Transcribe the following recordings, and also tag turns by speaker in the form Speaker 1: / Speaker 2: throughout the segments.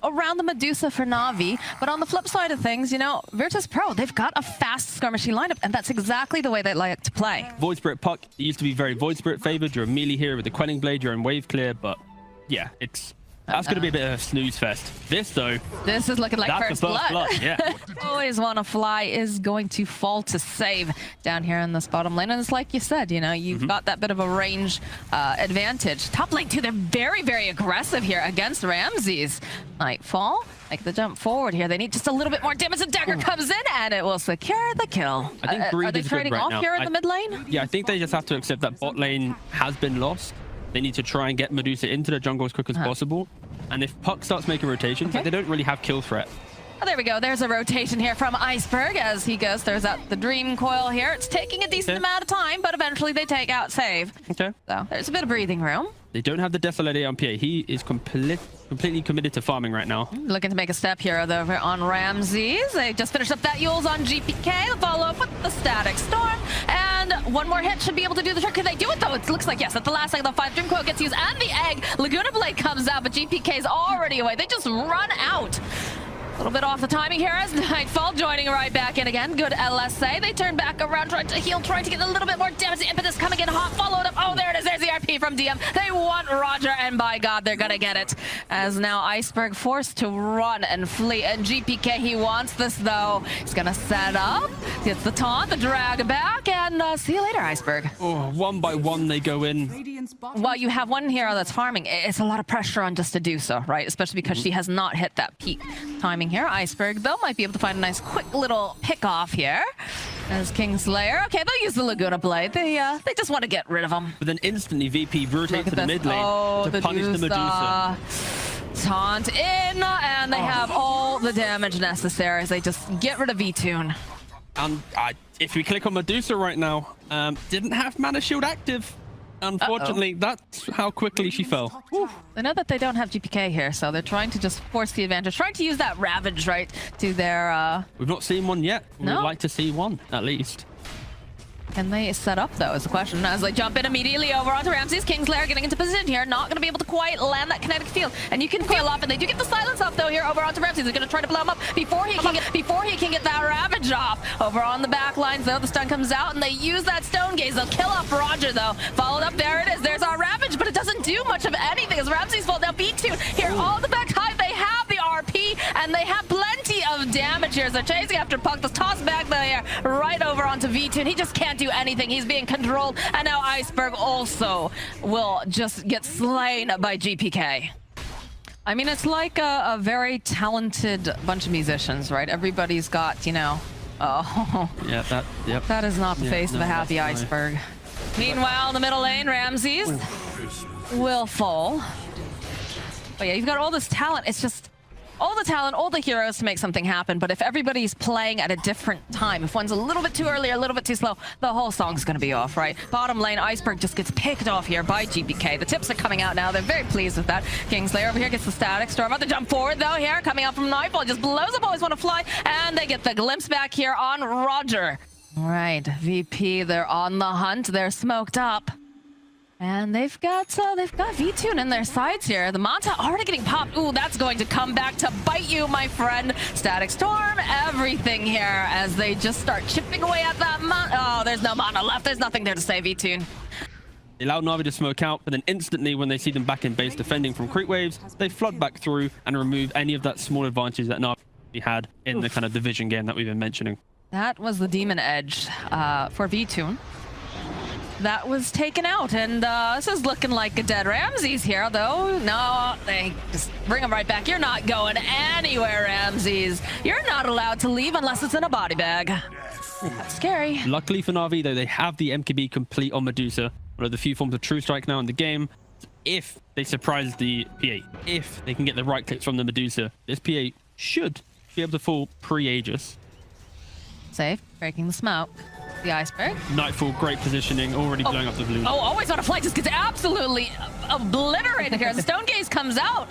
Speaker 1: Around the Medusa for Navi, but on the flip side of things, you know, Virtus Pro, they've got a fast skirmishing lineup, and that's exactly the way they like to play.
Speaker 2: Void Spirit Puck used to be very Void Spirit favored. You're a melee here with the Quelling Blade, you're in wave clear, but yeah, that's going to be a bit of a snooze fest. This, though...
Speaker 1: This is looking like first blood.
Speaker 2: Yeah.
Speaker 1: Always Wanna Fly is going to fall to save down here in this bottom lane. And it's like you said, you know, you've got that bit of a range advantage. Top lane, too, they're very, very aggressive here against Ramses. Nightfall, make the jump forward here. They need just a little bit more damage. The dagger comes in, and it will secure the kill.
Speaker 2: I think
Speaker 1: are they trading off here in the mid lane?
Speaker 2: Yeah, I think they just have to accept that bot lane has been lost. They need to try and get Medusa into the jungle as quick as possible. And if Puck starts making rotations, like, they don't really have kill threat.
Speaker 1: Oh, there we go. There's a rotation here from Iceberg as he goes. There's the Dream Coil here. It's taking a decent amount of time, but eventually they take out save.
Speaker 2: Okay.
Speaker 1: So there's a bit of breathing room.
Speaker 2: They don't have the Desolate on PA. He is completely committed to farming right now.
Speaker 1: Looking to make a step here over on Ramses. They just finished up that Yules on GPK. The follow-up with the Static Storm. And one more hit should be able to do the trick. Can they do it, though? It looks like, yes, at the last second, the 5 Dream Coil gets used, and the egg. Laguna Blade comes out, but GPK's already away. They just run out. A little bit off the timing here as Nightfall joining right back in again. Good LSA. They turn back around, trying to heal, trying to get a little bit more damage. The impetus coming in hot, followed up. Oh, there it is. There's the RP from DM. They want Roger, and by God, they're going to get it. As now Iceberg forced to run and flee. And GPK, he wants this, though. He's going to set up. Gets the taunt, the drag back, and see you later, Iceberg.
Speaker 2: Oh, one by one they go in.
Speaker 1: Well, you have one hero that's farming. It's a lot of pressure on just to do so, right? Especially because she has not hit that peak timing here. Iceberg, though, might be able to find a nice quick little pick off here. As Kingslayer. Okay, they'll use the Laguna Blade. They just want to get rid of them.
Speaker 2: But then instantly VP rotates to the mid lane to punish the Medusa.
Speaker 1: Taunt in, and they have all the damage necessary as they just get rid of V-Tune.
Speaker 2: And if we click on Medusa right now, didn't have Mana Shield active. Unfortunately, that's how quickly she fell.
Speaker 1: Whew. They know that they don't have GPK here, so they're trying to just force the advantage, trying to use that Ravage, right, to their...
Speaker 2: We've not seen one yet.
Speaker 1: No?
Speaker 2: We'd like to see one, at least.
Speaker 1: Can they set up, though, is the question. As they jump in immediately over onto Ramses. Kingslayer getting into position here. Not going to be able to quite land that kinetic field. And you can feel off, and they do get the silence off, though, here over onto Ramses. They're going to try to blow him up before he can get that Ravage off. Over on the back lines, though, the stun comes out, and they use that Stone Gaze. They'll kill off Roger, though. Followed up, there it is. There's our Ravage, but it doesn't do much of anything as Ramses falls down. V-Tune here, all the back high. They have the RP, and they have plenty of damage here. So chasing after Puck, the toss back there, right over onto V-Tune. He just can't do anything. He's being controlled, and now Iceberg also will just get slain by GPK. I mean, it's like a very talented bunch of musicians, right? Everybody's got, you know,
Speaker 2: Yeah,
Speaker 1: that is not the face of a happy Iceberg. Meanwhile, in the middle lane, Ramses will fall. But yeah, you've got all this talent. It's just all the talent, all the heroes to make something happen. But if everybody's playing at a different time, if one's a little bit too early or a little bit too slow, the whole song's going to be off, right? Bottom lane, Iceberg just gets picked off here by GPK. The tips are coming out now. They're very pleased with that. Kingslayer over here gets the Static Storm. About to jump forward, though, here. Coming out from Nightfall. Just blows up Always Wanna Fly. And they get the glimpse back here on Roger. All right, VP, they're on the hunt. They're smoked up. And they've got V-Tune in their sides here. The Manta already getting popped. Ooh, that's going to come back to bite you, my friend. Static Storm, everything here as they just start chipping away at that Manta. Oh, there's no Mana left. There's nothing there to save V-Tune.
Speaker 2: They allow Navi to smoke out, but then instantly when they see them back in base defending from creep waves, they flood back through and remove any of that small advantage that Navi had in the kind of division game that we've been mentioning.
Speaker 1: That was the Demon Edge for V-Tune. That was taken out, and this is looking like a dead Ramses here, though. No, they just bring him right back. You're not going anywhere, Ramses. You're not allowed to leave unless it's in a body bag. That's scary.
Speaker 2: Luckily for Navi, though, they have the MKB complete on Medusa, one of the few forms of True Strike now in the game. If they surprise the PA, if they can get the right clicks from the Medusa, this PA should be able to fall pre-Aegis.
Speaker 1: Safe, breaking the smoke. The Iceberg.
Speaker 2: Nightfall, great positioning, already blowing up the blue.
Speaker 1: Oh, Always Wanna Fly just gets absolutely obliterated here. The Stone Gaze comes out.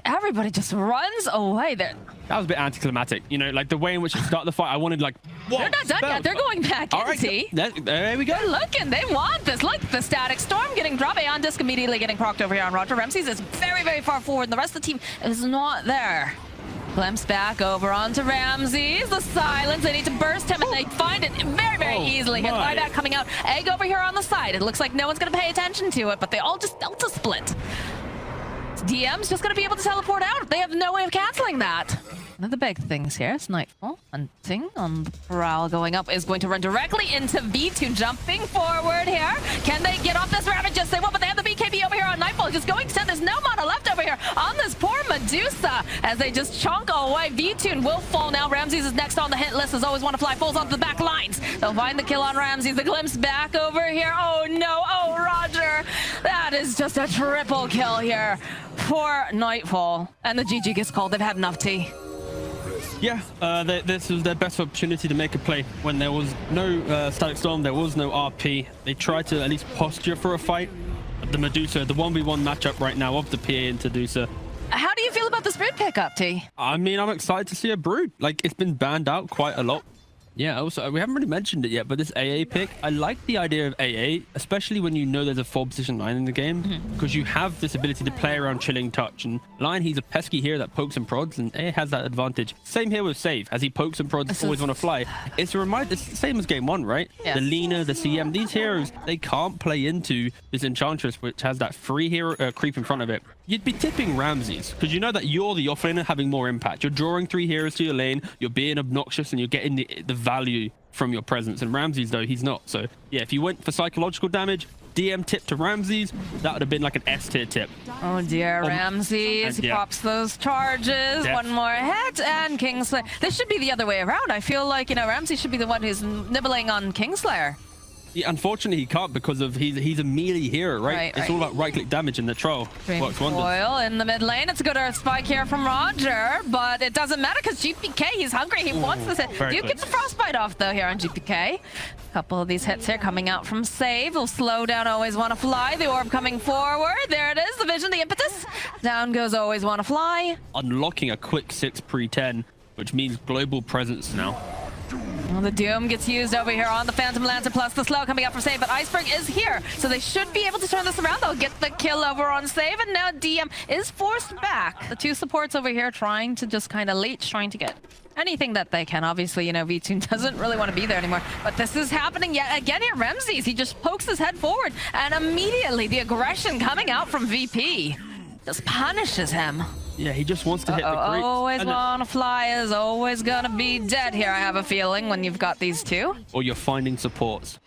Speaker 1: Everybody just runs away there.
Speaker 2: That was a bit anticlimactic. You know, like the way in which you start the fight, I wanted like, whoa,
Speaker 1: They're not done yet. They're going back in,
Speaker 2: right,
Speaker 1: T.
Speaker 2: there we go.
Speaker 1: They're looking. They want this. Look, the Static Storm getting dropped. On disc immediately getting procced over here on Roger. Ramses is very, very far forward, and the rest of the team is not there. Glimpse back over onto Ramses. The silence. They need to burst him, and they find it very, very easily. Hit buyback coming out. Egg over here on the side. It looks like no one's going to pay attention to it, but they all just Delta split. DM's just going to be able to teleport out. They have no way of canceling that. One of the big things here is Nightfall. Hunting on the prowl going up is going to run directly into V2 jumping forward here. Can they get off this Ravage? Just say what, but they have the BKB over here on Nightfall. Just going to send. There's no mana left over here on this poor Medusa as they just chunk away. V2 will fall now. Ramses is next on the hit list as always want to fly. Falls onto the back lines. They'll find the kill on Ramses. The glimpse back over here. Oh no. Oh, Roger. That is just a triple kill here for Nightfall. And the GG gets called. They've had enough tea.
Speaker 2: Yeah, this was their best opportunity to make a play. When there was no Static Storm, there was no RP. They tried to at least posture for a fight. The Medusa, the 1v1 matchup right now of the PA into Medusa.
Speaker 1: How do you feel about this Brood pickup, T?
Speaker 2: I mean, I'm excited to see a Brood. Like, it's been banned out quite a lot. Yeah, also, we haven't really mentioned it yet, but this AA pick, I like the idea of AA, especially when you know there's a 4-position line in the game, because you have this ability to play around chilling touch. And Lion, he's a pesky hero that pokes and prods, and AA has that advantage. Same here with Save, as he pokes and prods, always want to fly. It's a reminder, it's the same as game 1, right? Yeah. The Lina, the CM, these heroes, they can't play into this Enchantress, which has that free hero creep in front of it. You'd be tipping Ramses, because you know that you're the offlaner having more impact. You're drawing 3 heroes to your lane, you're being obnoxious, and you're getting the value from your presence. And Ramses, though, he's not. So, yeah, if you went for psychological damage, DM tip to Ramses, that would have been like an S-tier tip.
Speaker 1: Oh, dear, Ramses. He pops those charges. One more hit, and Kingslayer. This should be the other way around. I feel like, you know, Ramses should be the one who's nibbling on Kingslayer.
Speaker 2: Yeah, unfortunately, he can't because of he's a melee hero, right? It's all about right-click damage, and the troll works wonders.
Speaker 1: Foil in the mid lane. It's a good earth spike here from Roger, but it doesn't matter because GPK, he's hungry. He wants this hit. Do get the frostbite off, though, here on GPK. A couple of these hits here coming out from Save. Will slow down, always want to fly. The orb coming forward. There it is. The vision, the impetus. Down goes always want to fly.
Speaker 2: Unlocking a quick 6 pre-10, which means global presence now.
Speaker 1: Well, the Doom gets used over here on the Phantom Lancer, plus the slow coming out for Save, but Iceberg is here, so they should be able to turn this around. They'll get the kill over on Save, and now DM is forced back. The 2 supports over here trying to just kind of leech, trying to get anything that they can. Obviously, you know, V2 doesn't really want to be there anymore, but this is happening yet again here. Ramses, he just pokes his head forward, and immediately the aggression coming out from VP just punishes him.
Speaker 2: Yeah, he just wants to hit the creep.
Speaker 1: Always want to fly is always gonna be dead here, I have a feeling, when you've got these 2.
Speaker 2: Or you're finding supports.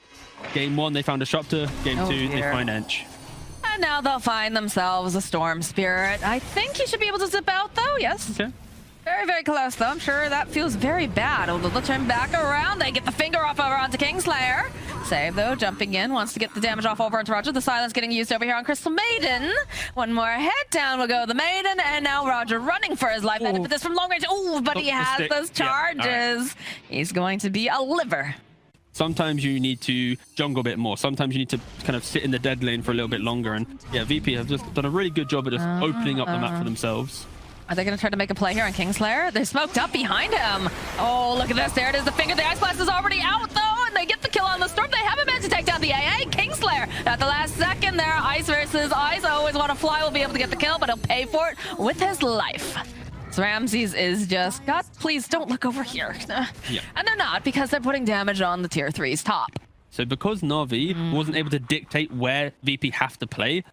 Speaker 2: Game 1, they found Disruptor. Game 2, they find Ench.
Speaker 1: And now they'll find themselves a Storm Spirit. I think he should be able to zip out, though. Yes.
Speaker 2: Okay.
Speaker 1: Very, very close, though. I'm sure that feels very bad. Although they'll turn back around. They get the finger off over onto Kingslayer. Save, though, jumping in. Wants to get the damage off over onto Roger. The silence getting used over here on Crystal Maiden. One more head down will go the Maiden. And now Roger running for his life. That this from long range. Ooh, but he has those charges. Yeah, right. He's going to be a liver.
Speaker 2: Sometimes you need to jungle a bit more. Sometimes you need to kind of sit in the dead lane for a little bit longer. And yeah, VP have just done a really good job at just opening up the map for themselves.
Speaker 1: Are they going to try to make a play here on Kingslayer? They're smoked up behind him. Oh, look at this. There it is. The finger. The Ice Blast is already out, though, and they get the kill on the Storm. They haven't managed to take down the AA. Kingslayer at the last second there. Ice versus Ice. Always want to fly. Will be able to get the kill, but he'll pay for it with his life. So Ramses is just, God, please don't look over here. Yeah. And they're not, because they're putting damage on the tier 3's top.
Speaker 2: So because NAVI wasn't able to dictate where VP have to play,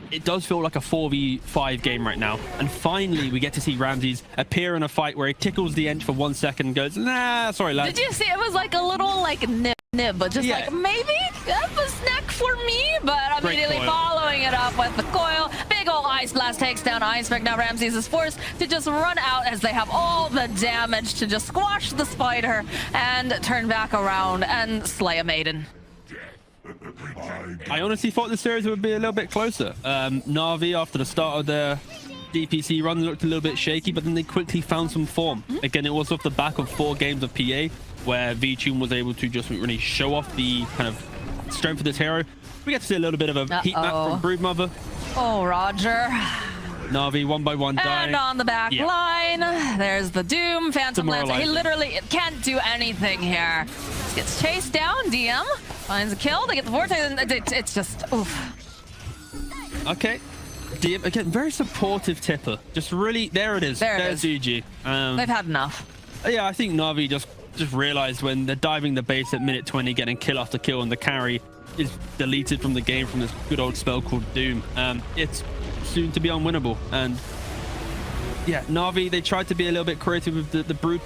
Speaker 2: it does feel like a 4v5 game right now. And finally, we get to see Ramses appear in a fight where he tickles the Ench for 1 second and goes, nah, sorry, lad.
Speaker 1: Did you see? It was like a little, like, nib, but just like, maybe that's a snack for me. But immediately following it up with the coil. Big ol' Ice Blast takes down Iceberg. Now Ramses is forced to just run out as they have all the damage to just squash the spider and turn back around and slay a Maiden.
Speaker 2: I honestly thought the series would be a little bit closer. Na'Vi, after the start of their DPC run, looked a little bit shaky, but then they quickly found some form. Again, it was off the back of 4 games of PA, where V-Tune was able to just really show off the kind of strength of this hero. We get to see a little bit of a heat map from Broodmother.
Speaker 1: Oh, Roger.
Speaker 2: Na'Vi one by one dying.
Speaker 1: And on the back line, there's the Doom. Phantom Lancer. He literally can't do anything here. Just gets chased down. DM finds a kill. They get the Vortex, and it's just oof.
Speaker 2: Okay. DM, again, very supportive tipper. Just really, there it is. There's GG.
Speaker 1: They've had enough.
Speaker 2: Yeah, I think Na'Vi just realized when they're diving the base at minute 20, getting kill after kill, and the carry is deleted from the game from this good old spell called Doom. It's soon to be unwinnable. And yeah, Na'Vi, they tried to be a little bit creative with the brood.